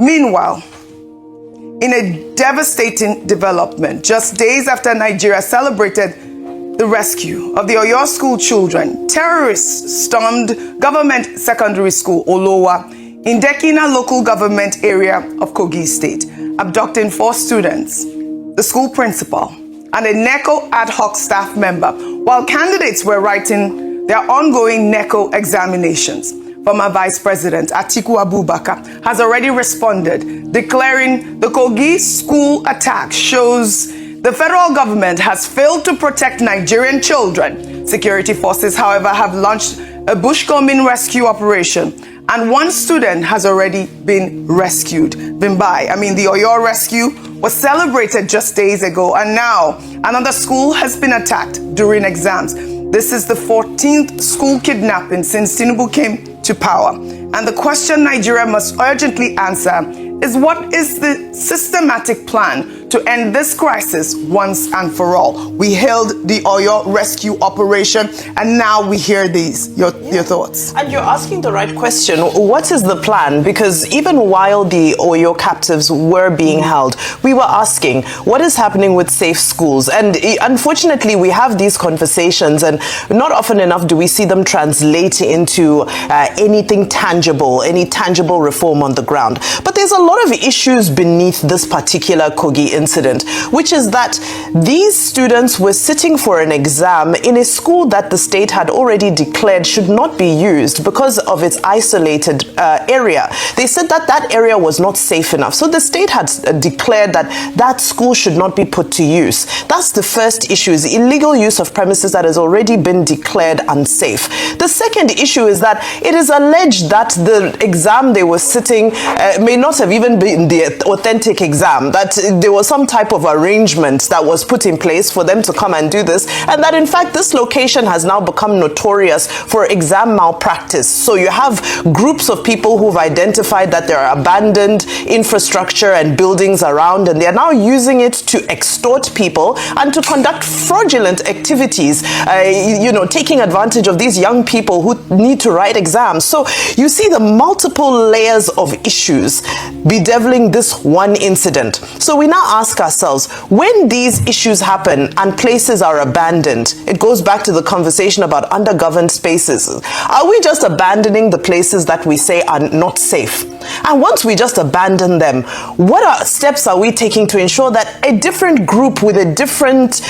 Meanwhile, in a devastating development, just days after Nigeria celebrated the rescue of the Oyo school children, terrorists stormed government secondary school Olowa in Dekina local government area of Kogi State, abducting 4 students, the school principal, and a NECO ad hoc staff member, while candidates were writing their ongoing NECO examinations. Former Vice President Atiku Abubakar has already responded, declaring the Kogi school attack shows the federal government has failed to protect Nigerian children. Security forces, however, have launched a bushcombing rescue operation, and 1 student has already been rescued. The Oyo rescue was celebrated just days ago, and now another school has been attacked during exams. This is the 14th school kidnapping since Tinubu came to power. And the question Nigeria must urgently answer is, what is the systematic plan to end this crisis once and for all? We hailed the Oyo rescue operation, and now we hear these. Your thoughts? And you're asking the right question. What is the plan? Because even while the Oyo captives were being held, we were asking, what is happening with safe schools? And unfortunately, we have these conversations, and not often enough do we see them translate into anything tangible, any tangible reform on the ground. But there's a lot of issues beneath this particular Kogi incident, which is that these students were sitting for an exam in a school that the state had already declared should not be used because of its isolated area. They said that that area was not safe enough. So the state had declared that that school should not be put to use. That's the first issue, is illegal use of premises that has already been declared unsafe. The second issue is that it is alleged that the exam they were sitting may not have even been the authentic exam, that there was some type of arrangement that was put in place for them to come and do this, and that in fact this location has now become notorious for exam malpractice. So you have groups of people who've identified that there are abandoned infrastructure and buildings around, and they're now using it to extort people and to conduct fraudulent activities, taking advantage of these young people who need to write exams. So you see the multiple layers of issues bedeviling this one incident. So we now ask ourselves, when these issues happen and places are abandoned, it goes back to the conversation about undergoverned spaces. Are we just abandoning the places that we say are not safe? And once we just abandon them, what steps are we taking to ensure that a different group with a different,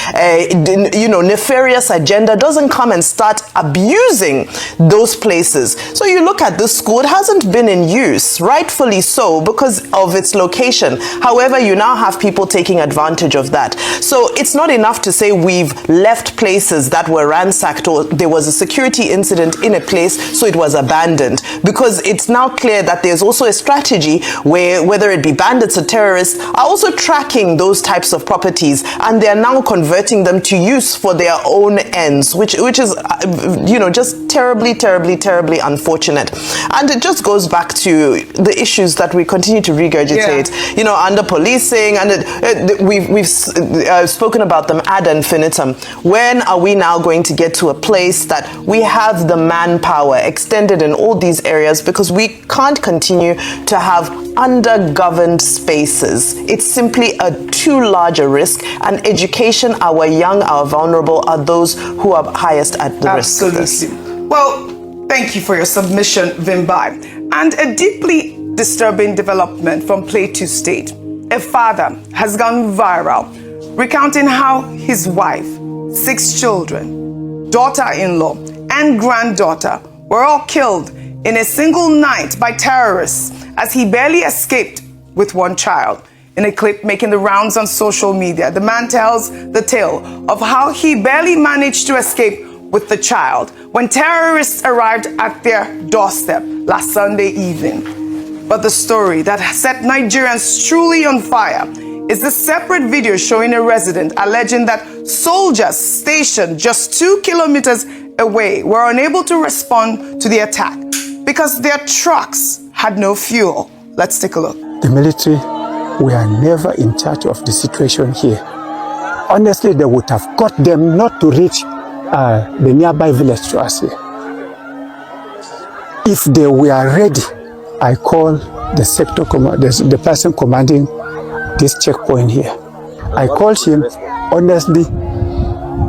nefarious agenda doesn't come and start abusing those places? So you look at this school, it hasn't been in use, rightfully so, because of its location. However, you now have people taking advantage of that. So it's not enough to say we've left places that were ransacked or there was a security incident in a place, so it was abandoned, because it's now clear that there's also a strategy where, whether it be bandits or terrorists, are also tracking those types of properties, and they're now converting them to use for their own ends, which is just terribly unfortunate. And it just goes back to the issues that we continue to regurgitate, under policing, and we've spoken about them ad infinitum. When are we now going to get to a place that we have the manpower extended in all these areas? Because we can't continue to have undergoverned spaces. It's simply a too large a risk, and education, our young, our vulnerable, are those who are highest at the risk of this. Well, thank you for your submission, Vimbai. And a deeply disturbing development from Plateau State. A father has gone viral, recounting how his wife, 6 children, daughter-in-law, and granddaughter were all killed in a single night by terrorists, as he barely escaped with 1 child. In a clip making the rounds on social media, the man tells the tale of how he barely managed to escape with the child when terrorists arrived at their doorstep last Sunday evening. But the story that set Nigerians truly on fire is the separate video showing a resident alleging that soldiers stationed just 2 kilometers away were unable to respond to the attack because their trucks had no fuel. Let's take a look. The military were never in charge of the situation here. Honestly, they would have got them not to reach the nearby village to us here. If they were ready, I call the sector the person commanding this checkpoint here. I called him, honestly,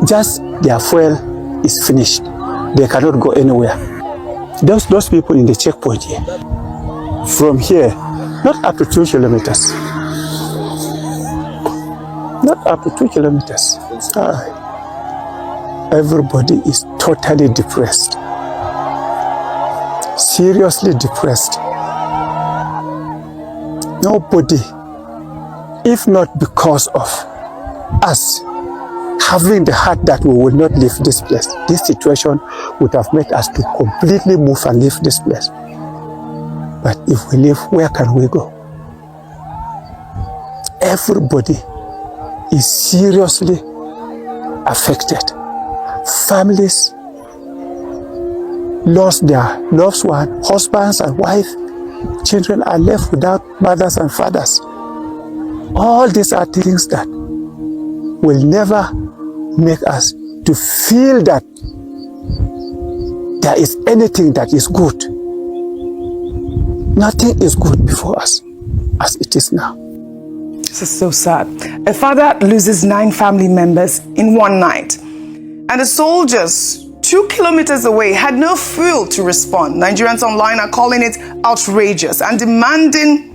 just their fuel is finished. They cannot go anywhere. Those people in the checkpoint here, from here, not up to 2 kilometers. Not up to 2 kilometers. Everybody is totally depressed. Seriously depressed. Nobody, if not because of us having the heart that we will not leave this place, this situation would have made us to completely move and leave this place. But if we leave, where can we go? Everybody is seriously affected. Families lost their loved ones, husbands and wives. Children are left without mothers and fathers. All these are things that will never make us to feel that there is anything that is good. Nothing is good before us as it is now. This is so sad. A father loses 9 family members in one night. And the soldiers 2 kilometers away had no fuel to respond. Nigerians online are calling it outrageous and demanding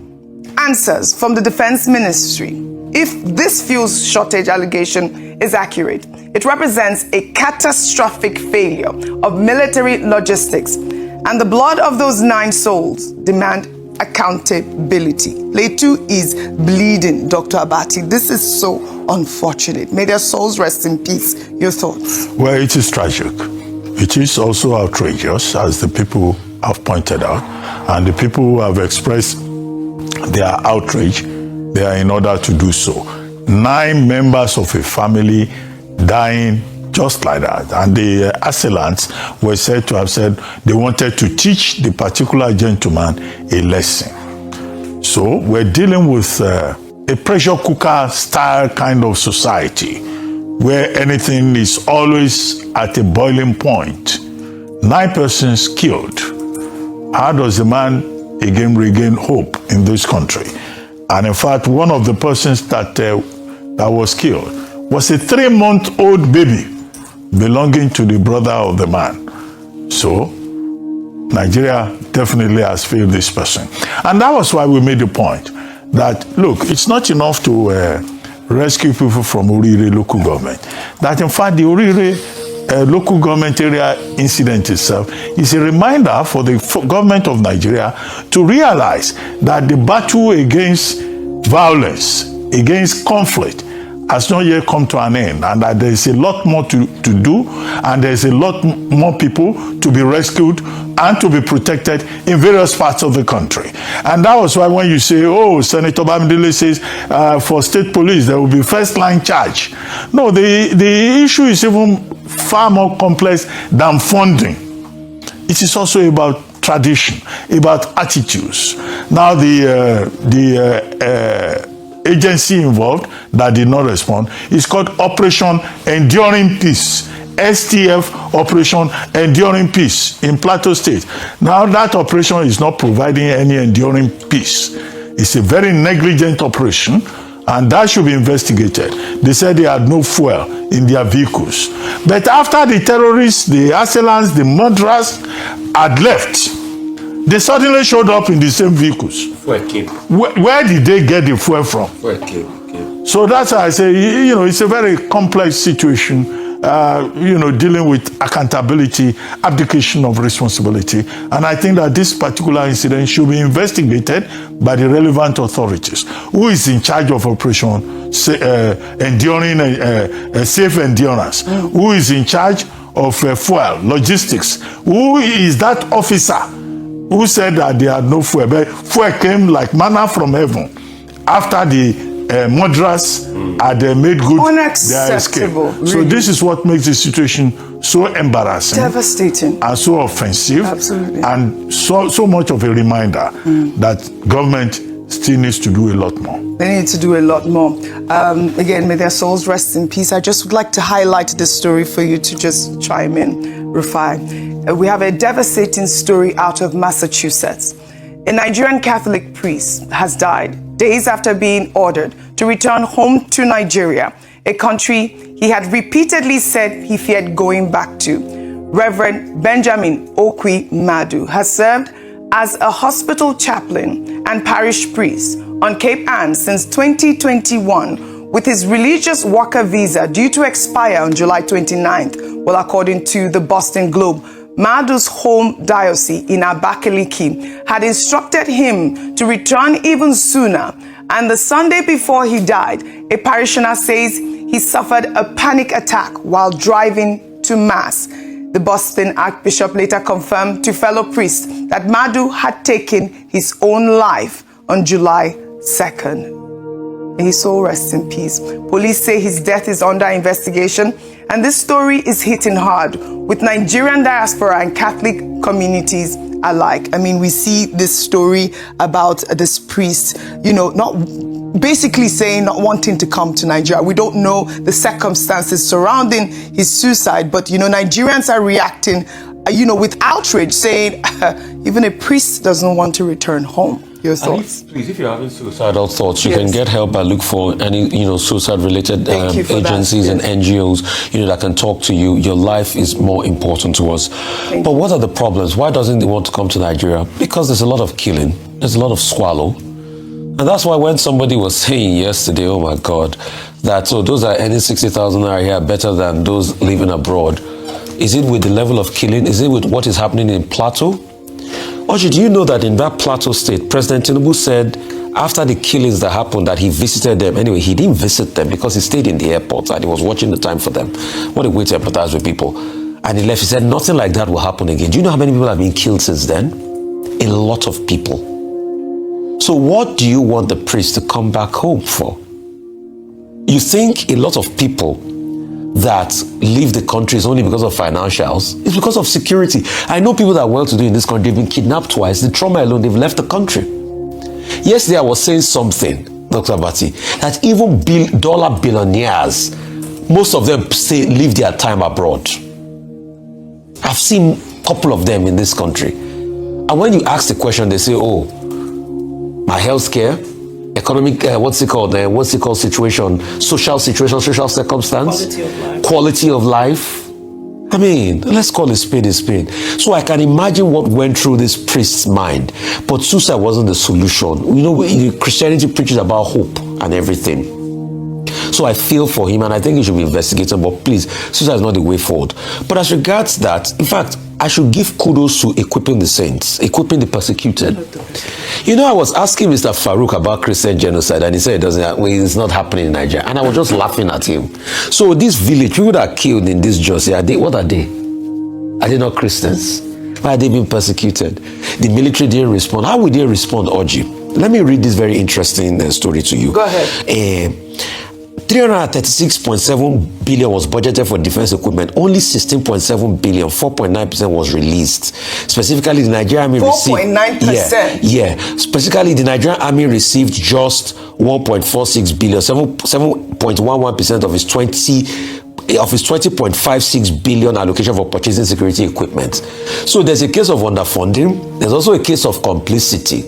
answers from the Defense Ministry. If this fuel shortage allegation is accurate, it represents a catastrophic failure of military logistics, and the blood of those 9 souls demand accountability. Plateau is bleeding, Dr. Abati. This is so unfortunate. May their souls rest in peace. Your thoughts? Well, it is tragic. It is also outrageous, as the people have pointed out, and the people who have expressed their outrage, they are in order to do so. 9 members of a family dying just like that, and the assailants were said to have said they wanted to teach the particular gentleman a lesson. So we're dealing with a pressure cooker style kind of society where anything is always at a boiling point. 9 persons killed. How does a man again regain hope in this country? And in fact, one of the persons that was killed was a 3-month-old baby belonging to the brother of the man. So Nigeria definitely has failed this person. And that was why we made the point that, look, it's not enough to rescue people from Orire local government. That in fact, the Orire local government area incident itself is a reminder for the government of Nigeria to realize that the battle against violence, against conflict, has not yet come to an end, and that there is a lot more to do, and there is a lot more people to be rescued and to be protected in various parts of the country. And that was why when you say, oh, Senator Bamidele says for state police there will be first line charge. No, the issue is even far more complex than funding. It is also about tradition, about attitudes. Now the agency involved that did not respond is called Operation Enduring Peace, STF, Operation Enduring Peace in Plateau State. Now that operation is not providing any enduring peace. It's a very negligent operation, and that should be investigated. They said they had no fuel in their vehicles. But after the terrorists, the assailants, the murderers had left, they suddenly showed up in the same vehicles. Where did they get the fuel from? So that's why I say, it's a very complex situation, dealing with accountability, abdication of responsibility. And I think that this particular incident should be investigated by the relevant authorities. Who is in charge of Operation Safe Endurance? Who is in charge of fuel, logistics? Who is that officer who said that they had no fuel? But fuel came like manna from heaven after the murderers had made good their escape. Really. So this is what makes the situation so embarrassing, devastating, and so offensive. Absolutely. And so much of a reminder that government still needs to do a lot more. They need to do a lot more. Again, may their souls rest in peace. I just would like to highlight this story for you to just chime in, Rufai. We have a devastating story out of Massachusetts. A Nigerian Catholic priest has died days after being ordered to return home to Nigeria, a country he had repeatedly said he feared going back to. Reverend Benjamin Okwi Madu has served as a hospital chaplain and parish priest on Cape Ann since 2021, with his religious worker visa due to expire on July 29th. Well, according to the Boston Globe, Madu's home diocese in Abakaliki had instructed him to return even sooner. And the Sunday before he died, a parishioner says he suffered a panic attack while driving to Mass. The Boston Archbishop later confirmed to fellow priests that Madu had taken his own life on July 2nd. May his soul rest in peace. Police say his death is under investigation, and this story is hitting hard with Nigerian diaspora and Catholic communities alike. I mean, we see this story about this priest, not basically saying not wanting to come to Nigeria. We don't know the circumstances surrounding his suicide, but, Nigerians are reacting, with outrage, saying even a priest doesn't want to return home. Your thoughts? If you're having suicidal thoughts, you can get help and look for any, suicide-related agencies and NGOs, that can talk to you. Your life is more important to us. But what are the problems? Why doesn't he want to come to Nigeria? Because there's a lot of killing. There's a lot of swallow. And that's why when somebody was saying yesterday, oh my God, that those are earning 60,000 naira here better than those living abroad. Is it with the level of killing? Is it with what is happening in Plateau? Oji, do you know that in that Plateau State, President Tinubu said after the killings that happened that he visited them? Anyway, he didn't visit them because he stayed in the airport and he was watching the time for them. What a way to empathize with people. And he left. He said nothing like that will happen again. Do you know how many people have been killed since then? A lot of people. So what do you want the priest to come back home for? You think a lot of people that leave the country is only because of financials? It's because of security. I know people that are well-to-do in this country have been kidnapped twice. The trauma alone, they've left the country. Yesterday I was saying something, Dr. Bati, that even dollar billionaires, most of them leave their time abroad. I've seen a couple of them in this country. And when you ask the question, they say, oh, my health care, economic, situation, social situation, social circumstance, quality of life. I mean, let's call a spade a spade. So I can imagine what went through this priest's mind. But suicide wasn't the solution. Christianity preaches about hope and everything. So I feel for him and I think he should be investigated, but please, suicide is not the way forward. But as regards that, in fact, I should give kudos to equipping the saints, equipping the persecuted. I was asking Mr. Farouk about Christian genocide and he said it's not happening in Nigeria. And I was just laughing at him. So this village, people that are killed in this Josie, what are they? Are they not Christians? Why are they being persecuted? The military didn't respond. How would they respond, Oji? Let me read this very interesting story to you. Go ahead. 336.7 billion was budgeted for defense equipment. Only 16.7 billion, 4.9% was released. Specifically, the Nigerian Army received 4.9%. Yeah. Specifically, the Nigerian Army received just 1.46 billion, 7.11% of its 20.56 billion allocation for purchasing security equipment. So there's a case of underfunding. There's also a case of complicity.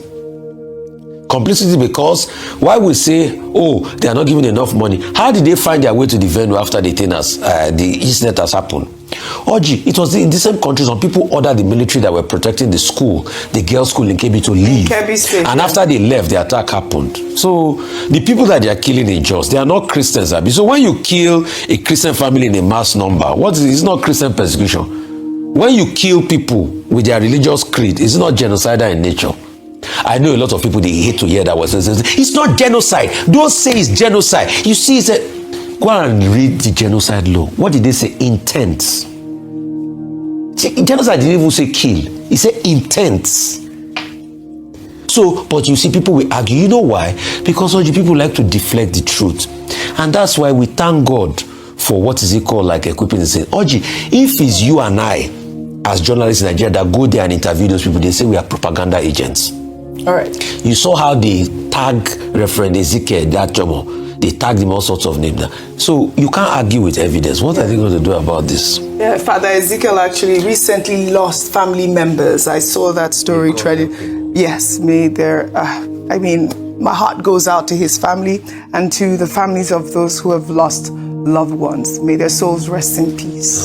Complicity because why we say, oh, they are not giving enough money. How did they find their way to the venue after the incident has happened? Oji, it was in the same country, some people ordered the military that were protecting the school, the girls' school in Kogi to leave. Kogi State, and after they left, the attack happened. So the people that they are killing in Jos, they are not Christians. So when you kill a Christian family in a mass number, it's not Christian persecution. When you kill people with their religious creed, it's not genocidal in nature. I know a lot of people, they hate to hear that word. It's not genocide. Don't say it's genocide. You see, go and read the genocide law. What did they say? Intent. See, genocide didn't even say kill. It said intent. So, but you see, people will argue. You know why? Because all the people like to deflect the truth. And that's why we thank God for what is it called, like equipping the saints. Oji, if it's you and I, as journalists in Nigeria, that go there and interview those people, they say we are propaganda agents. All right. You saw how they tag Reverend Ezekiel, that Jomo. They tagged him all sorts of names. So you can't argue with evidence. What are they going to do about this? Yeah, Father Ezekiel actually recently lost family members. I saw that story trending. Yes, may their, my heart goes out to his family and to the families of those who have lost loved ones. May their souls rest in peace.